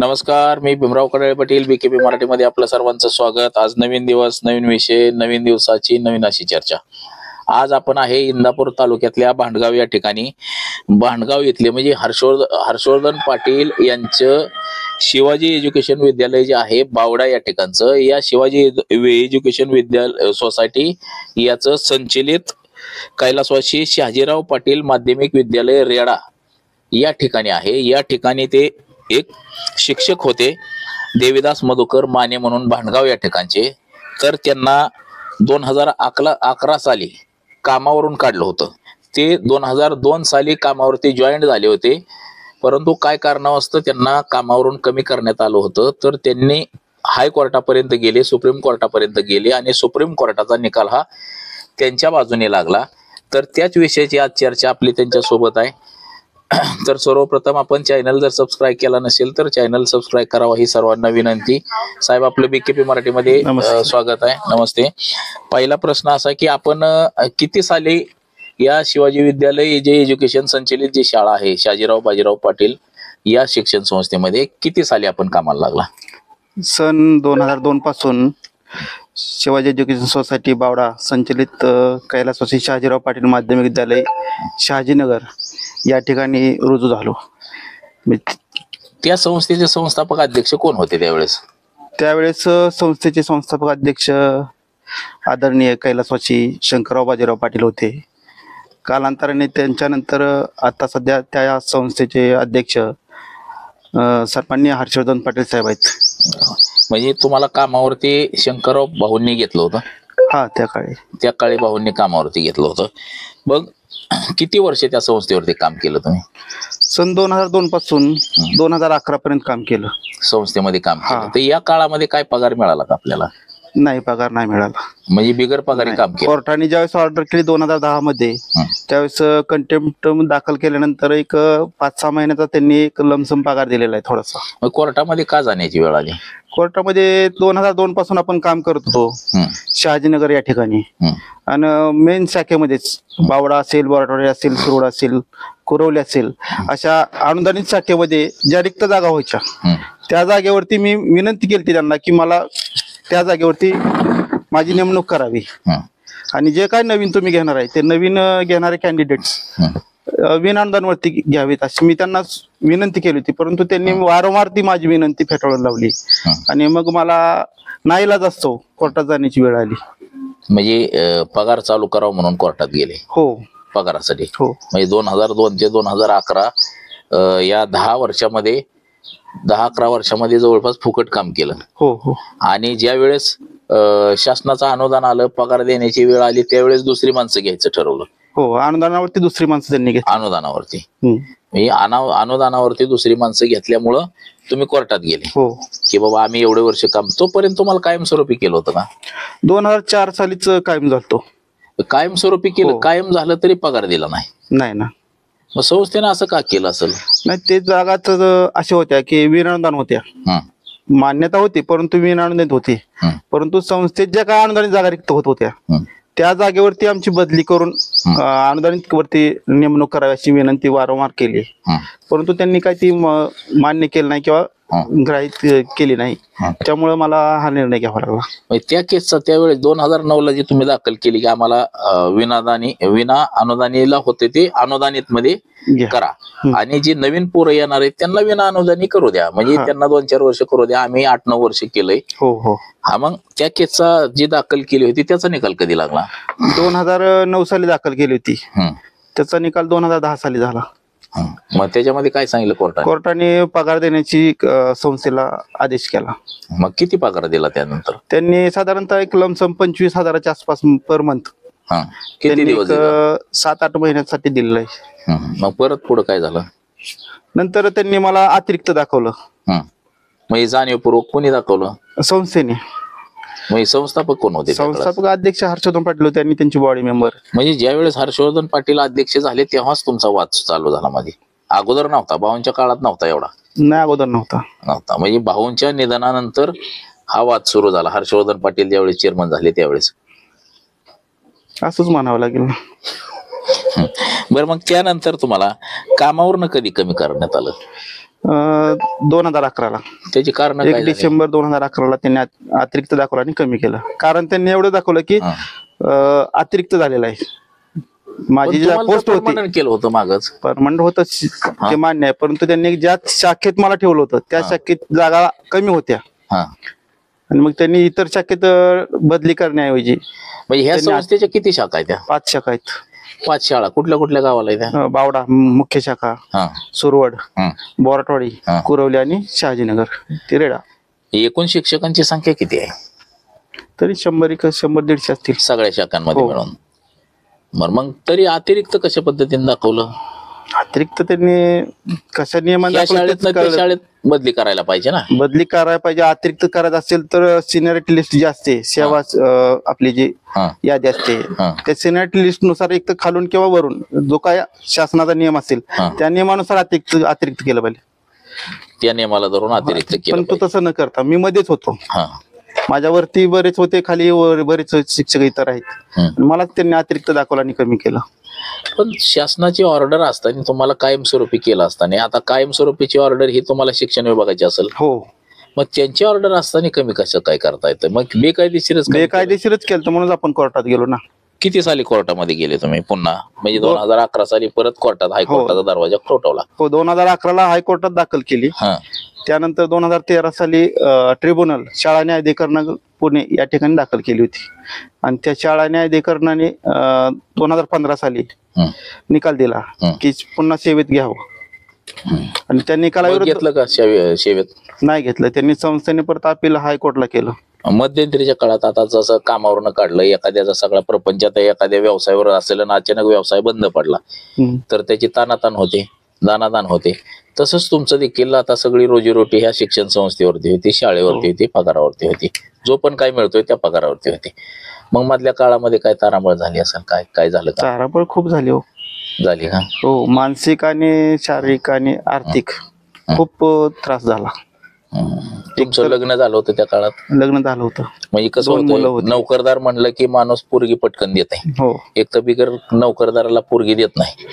नमस्कार, मी भीमराव कडाळे पाटील, बीकेपी मराठीमध्ये आपलं सर्वांचं स्वागत. आज नवीन दिवस, नवीन विषय, नवीन दिवसाची नवीन अशी चर्चा. आज आपण आहे इंदापूर तालुक्यातल्या भांडगाव या ठिकाणी. भांडगाव इथले म्हणजे हर्षवर्धन पाटील यांचं शिवाजी एज्युकेशन विद्यालय जे आहे बावडा या ठिकाणचं, या शिवाजी एज्युकेशन विद्यालय सोसायटी याचं संचलित कैलासवासी शहाजीराव पाटील माध्यमिक विद्यालय रेडा या ठिकाणी आहे. या ठिकाणी ते एक शिक्षक होते, देवीदास मधुकर माने म्हणून, भांडगाव या ठिकाणचे. तर त्यांना 2011 साली कामावरून काढलं होतं. ते 2002 साली कामावरती जॉईंट झाले होते, परंतु काय कारणास्तव त्यांना कामावरून कमी करण्यात आलं होतं. तर त्यांनी हायकोर्टापर्यंत गेले, सुप्रीम कोर्टापर्यंत गेले आणि सुप्रीम कोर्टाचा निकाल हा त्यांच्या बाजूने लागला. तर त्याच विषयाची आज चर्चा आपली त्यांच्या सोबत आहे. तर सर्वप्रथम आपण चॅनल जर सबस्क्राईब केला नसेल तर चॅनल सबस्क्राईब करावा ही सर्वांना विनंती. साहेब, आपलं बीकेपी मराठीमध्ये स्वागत आहे. नमस्ते. पहिला प्रश्न असा की आपण किती साली या शिवाजी विद्यालय जे एज्युकेशन संचलित जी शाळा आहे शहाजीराव बाजीराव पाटील या शिक्षण संस्थेमध्ये किती साली आपण कामाला लागला? सन 2002 पासून शिवाजी एज्युकेशन सोसायटी बावडा संचलित कैलासवासी शहाजीराव पाटील माध्यमिक विद्यालय शहाजीनगर या ठिकाणी रुजू झालो. त्या संस्थेचे संस्थापक अध्यक्ष कोण होते त्यावेळेस? त्यावेळेस संस्थेचे संस्थापक अध्यक्ष आदरणीय कैलासवासी शंकरराव बाजीराव पाटील होते. कालांतराने त्यांच्यानंतर आता सध्या त्या संस्थेचे अध्यक्ष सन्माननीय हर्षवर्धन पाटील साहेब आहेत. म्हणजे तुम्हाला कामावरती शंकरराव भाऊंनी घेतलं होतं? हा, त्या काळी भाऊंनी कामावरती घेतलं होतं. मग किती वर्ष त्या संस्थेवरती काम केलं तुम्ही? सन 2002 पासून 2011 पर्यंत काम केलं, संस्थेमध्ये काम केलं. तर या काळामध्ये काय पगार मिळाला का आपल्याला? नाही, पगार नाही मिळाला. म्हणजे बिगर पगारी काम केलं. कोर्टाने ज्यावेळेस ऑर्डर केली 2010 मध्ये, त्यावेळेस कंटेम्प्ट दाखल केल्यानंतर एक 5-6 महिन्याचा त्यांनी एक लमसम पगार दिलेला आहे थोडासा. मग कोर्टामध्ये का जाण्याची वेळ आली? कोर्टामध्ये 2002 पासून आपण काम करत होतो शहाजीनगर या ठिकाणी, आणि मेन शाखेमध्येच बावडा असेल, बोराटवाडी असेल, सुरोड असेल, कुरवली असेल, अशा अनुदानित शाखेमध्ये ज्या रिक्त जागा व्हायच्या त्या जागेवरती मी विनंती केली त्यांना की मला त्या जागेवरती माझी नेमणूक करावी, आणि जे काय नवीन तुम्ही घेणार आहे ते नवीन घेणारे कॅन्डिडेट्स विनाअनुदानवरती घ्यावीत अशी मी त्यांना विनंती केली होती. परंतु त्यांनी वारंवार ती माझी विनंती फेटाळून लावली आणि मग मला नाईलाज असतो कोर्टात जाण्याची वेळ आली. म्हणजे पगार चालू करावा म्हणून कोर्टात गेले? हो, पगारासाठी. हो. म्हणजे 2002 ते 2011 या 10-11 वर्षामध्ये जवळपास फुकट काम केलं. हो हो. आणि ज्या वेळेस शासनाचं अनुदान आलं, पगार देण्याची वेळ आली, त्यावेळेस दुसरी माणसं घ्यायचं ठरवलं. हो, अनुदानावरती दुसरी माणसं त्यांनी घेतली. अनुदानावरती म्हणजे अनुदानावरती दुसरी माणसं घेतल्यामुळं तुम्ही कोर्टात गेले. हो, की बाबा आम्ही एवढे वर्ष काम. तोपर्यंत तुम्हाला कायमस्वरूपी केलं होतं का? 2004 सालीच कायम झालतो. कायमस्वरूपी केलं? कायम झालं तरी पगार दिला नाही ना. मग संस्थेनं असं का केलं असेल? नाही, ते जागाच अशा होत्या की विनाअनुदान होत्या, मान्यता होती परंतु विनाअनुदानित होती. परंतु संस्थेत ज्या काय अनुदानित जागा रिक्त होत होत्या त्या जागेवरती आमची बदली करून अनुदानित वरती नेमणूक करावी अशी विनंती वारंवार केली, परंतु त्यांनी काही ती मान्य केलं नाही किंवा ग्राह्य केली नाही. त्यामुळे मला हा निर्णय घ्यावा लागला. त्या केसचा त्यावेळेस 2009 जी तुम्ही दाखल केली की आम्हाला विना अनुदानीला होते ते अनुदानित मध्ये करा, आणि जे नवीन पोरं येणार आहेत त्यांना विना अनुदानी करू द्या, म्हणजे त्यांना 2-4 वर्ष करू द्या. आम्ही 8-9 वर्ष केलंय. हो हो. हा, मग त्या केसचा जी दाखल केली होती त्याचा निकाल कधी लागला? 2009 साली दाखल केली होती. त्याचा निकाल 2010 साली झाला. मग त्याच्यामध्ये काय सांगितलं कोर्टाने? पगार देण्याची संस्थेला आदेश केला. मग किती पगार दिला त्यानंतर? त्यांनी साधारणतः एक लमसम 25,000च्या आसपास पर मंथ. किती दिवस? 7-8 महिन्यासाठी दिलेलं आहे. मग परत पुढे काय झालं? नंतर त्यांनी मला अतिरिक्त दाखवलं. म्हणजे जाणीवपूर्वक कोणी दाखवलं? संस्थेने. म्हणजे संस्थापक कोण होते? संस्थापक अध्यक्ष हर्षवर्धन पाटील होते आणि त्यांची बॉडी मेंबर. म्हणजे ज्यावेळेस हर्षवर्धन पाटील अध्यक्ष झाले तेव्हाच तुमचा वाद चालू झाला मध्ये? अगोदर नव्हता? भाऊंच्या काळात नव्हता एवढा? नाही, अगोदर नव्हता. म्हणजे भाऊंच्या निधनानंतर हा वाद सुरू झाला. हर्षवर्धन पाटील ज्यावेळेस चेअरमन झाले त्यावेळेस असंच म्हणावं लागेल. बरं, मग त्यानंतर तुम्हाला कामावरनं कधी कमी करण्यात आलं? 2011ला त्याची कारण 1 डिसेंबर 2011ला त्यांनी अतिरिक्त दाखवलं आणि कमी केलं. कारण त्यांनी एवढं दाखवलं की अतिरिक्त झालेलं आहे. माझी जी पोस्ट होती केलं होतं मागच परमनंट होतं ते मान्य आहे, परंतु त्यांनी ज्या शाखेत मला ठेवलं होतं त्या शाखेत जागा कमी होत्या आणि मग त्यांनी इतर शाखेत बदली करण्याऐवजी म्हणजे ह्या संस्थेच्या किती शाखा आहेत? त्या 5 शाखा आहेत. 5 शाळा कुठल्या कुठल्या गावाला आहेत त्या? बावडा मुख्य शाखा, सुरवड, बोराटवाडी, कुरवली आणि शहाजीनगर तिरेडा. एकूण शिक्षकांची संख्या किती आहे? तरी 100-150 असतील सगळ्या शाखांमध्ये मिळून. बरं, मग तरी अतिरिक्त कशा पद्धतीने दाखवलं? अतिरिक्त त्यांनी कशा नियमाने शाळेत बदली करायला पाहिजे ना. बदली करायला पाहिजे. अतिरिक्त करायचं असेल तर सिनियरिटी लिस्ट जी असते, सेवा आपली जी यादी असते त्या सिनियरिटी लिस्ट नुसार एक तर खालून किंवा वरून जो काय शासनाचा नियम असेल त्या नियमानुसार अतिरिक्त केलं पाहिजे. त्या नियमाला धरून अतिरिक्त केलं. पण तो तसं न करता मी मध्येच होतो. माझ्यावरती बरेच होते, खाली बरेच शिक्षक इतर आहेत. मला त्यांनी अतिरिक्त दाखवलं आणि कमी केलं. पण शासनाची ऑर्डर असताना तुम्हाला कायमस्वरूपी केलं असताना आता कायमस्वरूपीची ऑर्डर ही तुम्हाला शिक्षण विभागाची असेल. हो. मग त्यांची ऑर्डर असताना कमी कसं काय करता येतं? मग बेकायदेशीरच केलं म्हणून आपण कोर्टात गेलो ना. किती साली कोर्टामध्ये गेले तुम्ही पुन्हा? म्हणजे 2011 साली परत कोर्टात हायकोर्टाचा दरवाजा ठोठावला. हो, 2011ला हायकोर्टात दाखल केली. त्यानंतर 2013 साली ट्रिब्युनल शाळा न्यायाधिकरण पुणे या ठिकाणी दाखल केली होती आणि त्या शाळा न्यायाधिकरणाने 2015 साली निकाल दिला की पुन्हा सेवेत घ्यावं आणि त्या निकालाविरुद्ध घेतलं का? सेवेत नाही घेतलं त्यांनी. संस्थेने परत अपील हायकोर्टला केलं. मध्यंतरीच्या काळात आता जसं कामावरनं काढलं, एखाद्याचा सगळा प्रपंच आता एखाद्या व्यवसायावर असेल आणि अचानक व्यवसाय बंद पडला तर त्याची तानातान होते, दानादान होते. तसंच तुमचं देखील आता सगळी रोजीरोटी ह्या शिक्षण संस्थेवरती होती, शाळेवरती होती, पगारावरती होती. जो पण काय मिळतोय त्या पगारावरती होती. मग मधल्या काळामध्ये काय तारांबळ झाली असेल? काय झालं? तारांबळ खूप झाली. हो झाली का? हो, मानसिक आणि शारीरिक आणि आर्थिक खूप त्रास झाला. तुमचं लग्न झालं होतं त्या काळात? लग्न झालं होतं. म्हणजे कसं होतं, नोकरदार म्हणलं की माणूस पोरगी पटकन देत आहे. हो. एक तर बिगर नोकरदाराला पोरगी देत नाही.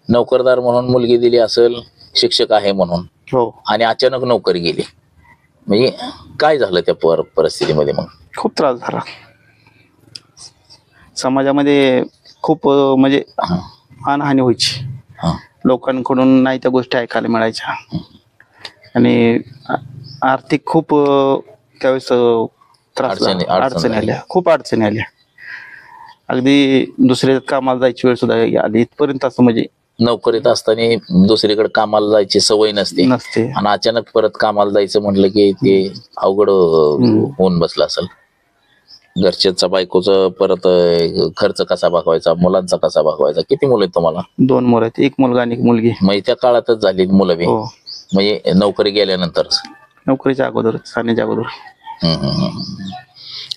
नोकरदार म्हणून मुलगी दिली असेल, शिक्षक आहे म्हणून, आणि अचानक नोकरी गेली. म्हणजे काय झालं त्या परिस्थितीमध्ये? मग खूप त्रास झाला. समाजामध्ये खूप म्हणजे मानहानी व्हायची. लोकांकडून नाही त्या गोष्टी ऐकायला मिळायच्या आणि आर्थिक खूप त्यावेळेस त्रास, अडचणी आल्या, खूप अडचणी आल्या. अगदी दुसऱ्या कामाला जायची वेळ सुद्धा आली इथपर्यंत. असं म्हणजे नोकरीत असताना दुसरीकडे कामाला जायची सवय नसते आणि अचानक परत कामाला जायचं म्हटलं की ते अवघड होऊन बसलं असेल. घरच्यांचा, बायकोचं परत खर्च कसा भागवायचा, मुलांचा कसा भागवायचा. किती मुलं आहेत तुम्हाला? 2 मुलं आहेत, 1 मुलगा आणि 1 मुलगी. म्हणजे त्या काळातच झाली मुलं बी? म्हणजे नोकरी गेल्यानंतर? नोकरीच्या अगोदर, सानेच्या अगोदर.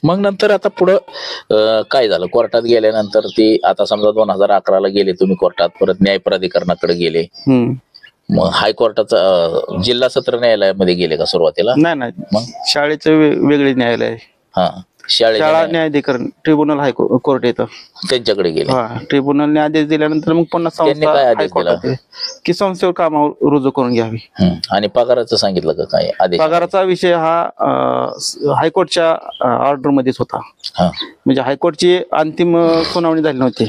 मग नंतर आता पुढं काय झालं? कोर्टात गेल्यानंतर ती आता समजा 2011ला गेले तुम्ही कोर्टात, परत न्याय प्राधिकरणाकडे गेले. मग हायकोर्टाचा जिल्हा सत्र न्यायालयामध्ये गेले का सुरुवातीला? नाही, मग शाळेचं वेगळे न्यायालय. शाळा न्यायाधिकरण ट्रिब्युनल हायकोर्ट येतं, त्यांच्याकडे गेले. ट्रिब्युनलने आदेश दिल्यानंतर मग पुन्हा हायकोर्टात की संस्थेवर कामावर रुजू करून घ्यावी. आणि पगाराचं सांगितलं का काय आदेश? पगाराचा विषय हा हायकोर्टच्या ऑर्डर मध्येच होता. म्हणजे हायकोर्टची अंतिम सुनावणी झाली नव्हती.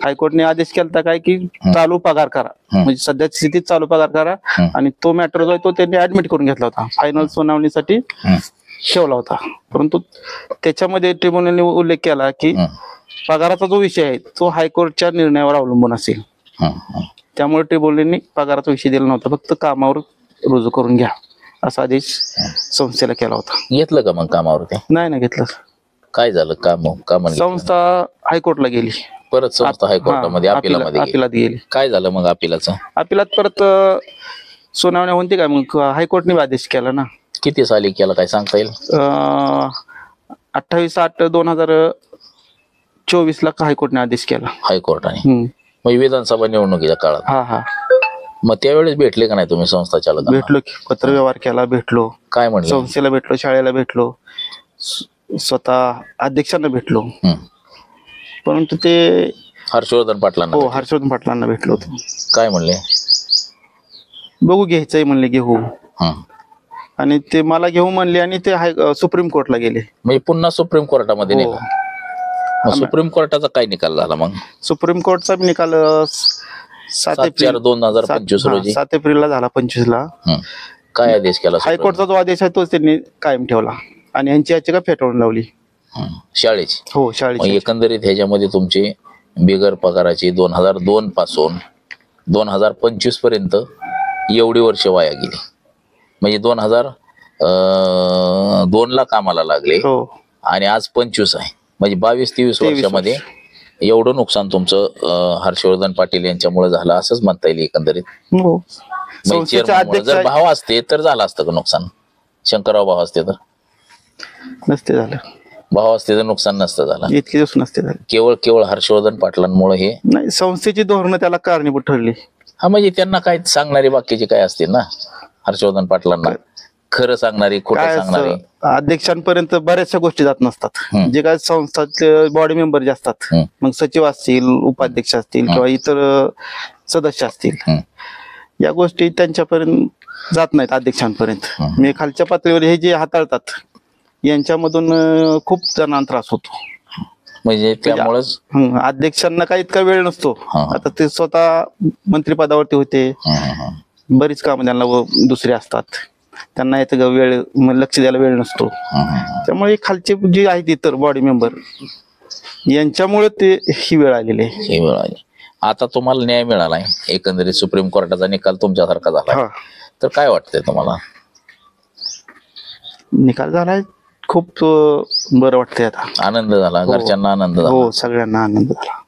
हायकोर्टने आदेश केला काय की चालू पगार करा, म्हणजे सध्याच्या स्थितीत चालू पगार करा. आणि तो मॅटर जो आहे तो त्यांनी ऍडमिट करून घेतला होता, फायनल सुनावणीसाठी ठेवला होता. परंतु त्याच्यामध्ये ट्रिब्युनलने उल्लेख केला की पगाराचा जो विषय आहे तो हायकोर्टच्या निर्णयावर अवलंबून असेल. त्यामुळे ट्रिब्युनलने पगाराचा विषय दिला नव्हता, फक्त कामावर रुजू करून घ्या असा आदेश संस्थेला केला होता. घेतलं का मग कामावरती? नाही घेतलं. काय झालं? काम संस्था हायकोर्टला गेली. परत संस्था हायकोर्टामध्ये अपिलात गेली. काय झालं मग अपिलाचं? अपिलात परत सुनावणी होती काय, मग हायकोर्टने आदेश केला ना. किती साली केला काय सांगता येईल? 28/8/2024 ला हायकोर्टने आदेश केला. हायकोर्टाने म्हणजे विधानसभा निवडणुकीच्या काळात. मग त्यावेळेस भेटले का नाही तुम्ही संस्था चालक? भेटलो की, पत्र व्यवहार केला, भेटलो. काय म्हणलं? संस्थेला भेटलो, शाळेला भेटलो, स्वतः अध्यक्षांना भेटलो. परंतु ते हर्षवर्धन पाटलांना? हो, हर्षवर्धन पाटलांना भेटलो होतो. काय म्हणले? बघू घ्यायचंय म्हणले घेऊ, हं. आणि ते मला घेऊ म्हणले आणि ते सुप्रीम कोर्टला गेले. म्हणजे पुन्हा सुप्रीम कोर्टामध्ये हो. नेला. मग सुप्रीम कोर्टाचा काय निकाल झाला मग? सुप्रीम कोर्टचा बी निकाल 7/4/2025 रोजी 7 एप्रिलला झाला, 25ला. हं. काय आदेश केला सुप्रीम? हायकोर्टचा जो आदेश आहे तोच त्यांनी कायम ठेवला आणि यांची याचिका फेटाळून लावली. हं. शाळेची. हो, मग शाळेची. एकंदरीत ह्याच्यामध्ये तुमची बिगर पगाराची 2002 पासून 2025 पर्यंत एवढी वर्ष वाया गेली. म्हणजे 2002 ला कामाला लागले हो, आणि आज 25 आहे, म्हणजे 22-23 23 वर्षामध्ये एवढं नुकसान तुमचं हर्षवर्धन पाटील यांच्यामुळे झालं असंच म्हणता येईल एकंदरीत. हो. म्हणजे संस्थेचे chairmanमुळे. अध्यक्ष जर भाव असते तर झालं असतं का नुकसान? शंकरराव भाव असते तर नसते झालं, भाव असते तर नुकसान नसतं झालं. इतके दिवस नसते झाले. केवळ हर्षवर्धन पाटलांमुळे हे. नाही, संस्थेची धोरणं त्याला कारणीभूत ठरली. हा, म्हणजे त्यांना काय सांगणारी बाकीचे काय असतील ना हर्षवर्धन पाटलांना, खरं सांगणारी, खोटं काय सांगणारी. असतं, अध्यक्षांपर्यंत बऱ्याचशा गोष्टी जात नसतात. हं. जे काय संस्थाचे बॉडी मेंबर जे असतात, हं. मग सचिव असतील, उपाध्यक्ष असतील किंवा इतर सदस्य असतील, हं. या गोष्टी त्यांच्यापर्यंत जात नाहीत अध्यक्षांपर्यंत. हं. मी खालच्या पातळीवर हे जे हाताळतात यांच्यामधून खूप जणांना त्रास होतो. म्हणजे त्यामुळेच. अध्यक्षांना काही इतका वेळ नसतो. हं. आता ते स्वतः मंत्रिपदावरती होते, बरीच कामं त्यांना दुसरे असतात, त्यांना याचा वेळ लक्ष द्यायला वेळ नसतो. त्यामुळे खालचे जे आहेत इतर बॉडी मेंबर यांच्यामुळे ते ही वेळ आलेली आहे. हे वेळ आली. आता तुम्हाला न्याय मिळालाय, एकंदरीत सुप्रीम कोर्टाचा निकाल तुमच्यासारखा झाला, हा, तर काय वाटतंय तुम्हाला? निकाल झालाय, खूप बरं वाटतंय आता. आनंद झाला, हो. घरच्यांना आनंद झाला? हो, सगळ्यांना आनंद झाला.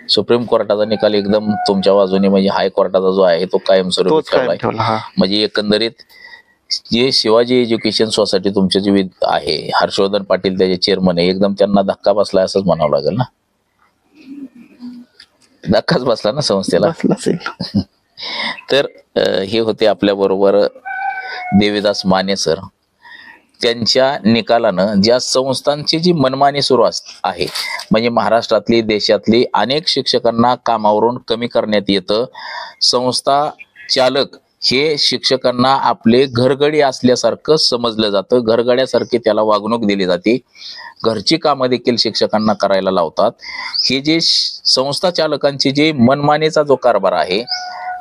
सुप्रीम कोर्टाचा निकाल एकदम तुमच्या बाजूने, म्हणजे हायकोर्टाचा जो आहे तो कायमस्वरूपी तोच कायम ठेवलाय. ठेवला. हा, म्हणजे एकंदरीत जे शिवाजी एज्युकेशन सोसायटी तुमचे जे आहे, हर्षवर्धन पाटील त्याचे चेअरमन आहे, एकदम त्यांना धक्का बसलाय असंच म्हणावं लागेल ना? धक्काच बसला ना संस्थेला. बसला असेल. तर हे होते आपल्या बरोबर देवीदास माने सर. त्यांच्या निकालानं ज्या संस्थांची जी मनमानी सुरू आहे, म्हणजे महाराष्ट्रातली, देशातली अनेक शिक्षकांना कामावरून कमी करण्यात येतं. संस्था चालक हे शिक्षकांना आपले घरगडी असल्यासारखं समजलं जातं, घरगड्यासारखी त्याला वागणूक दिली जाते, घरची कामं देखील शिक्षकांना करायला लावतात. हे जे संस्था चालकांची जे मनमानीचा जो कारभार आहे,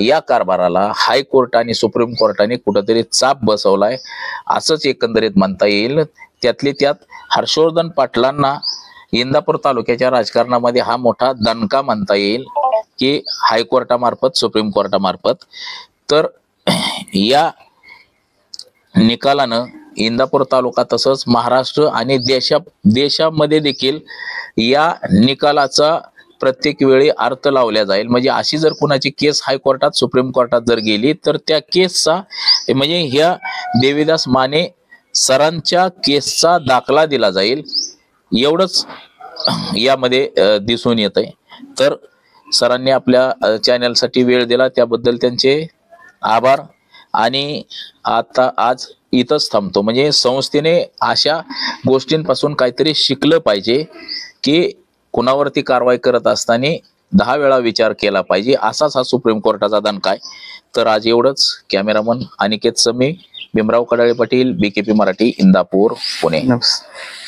या कारभाराला हायकोर्ट आणि सुप्रीम कोर्टाने कुठंतरी चाप बसवलाय असंच एकंदरीत म्हणता येईल. त्यातले त्यात हर्षवर्धन पाटलांना इंदापूर तालुक्याच्या राजकारणामध्ये हा मोठा दणका म्हणता येईल की हायकोर्टामार्फत, सुप्रीम कोर्टामार्फत. तर या निकालानं इंदापूर तालुका तसंच महाराष्ट्र आणि देशामध्ये देखील या निकालाचा प्रत्येक वेळी अर्थ लावला जाईल. म्हणजे अशी जर कुणाची केस हायकोर्टात, सुप्रीम कोर्टात जर गेली तर त्या केसचा, म्हणजे ह्या देवीदास माने सरांच्या केसचा दाखला दिला जाईल, एवढंच यामध्ये दिसून येत आहे. तर सरांनी आपल्या चॅनलसाठी वेळ दिला त्याबद्दल त्यांचे आभार. आणि आता आज इथंच थांबतो. म्हणजे संस्थेने अशा गोष्टींपासून काहीतरी शिकलं पाहिजे की कुणावरती कारवाई करत असताना 10 वेळा विचार केला पाहिजे, असाच हा सुप्रीम कोर्टाचा दणका आहे. तर आज एवढंच. कॅमेरामन अनिकेत समी, भीमराव कडाळे पाटील, BKP मराठी, इंदापूर, पुणे. नमस्कार.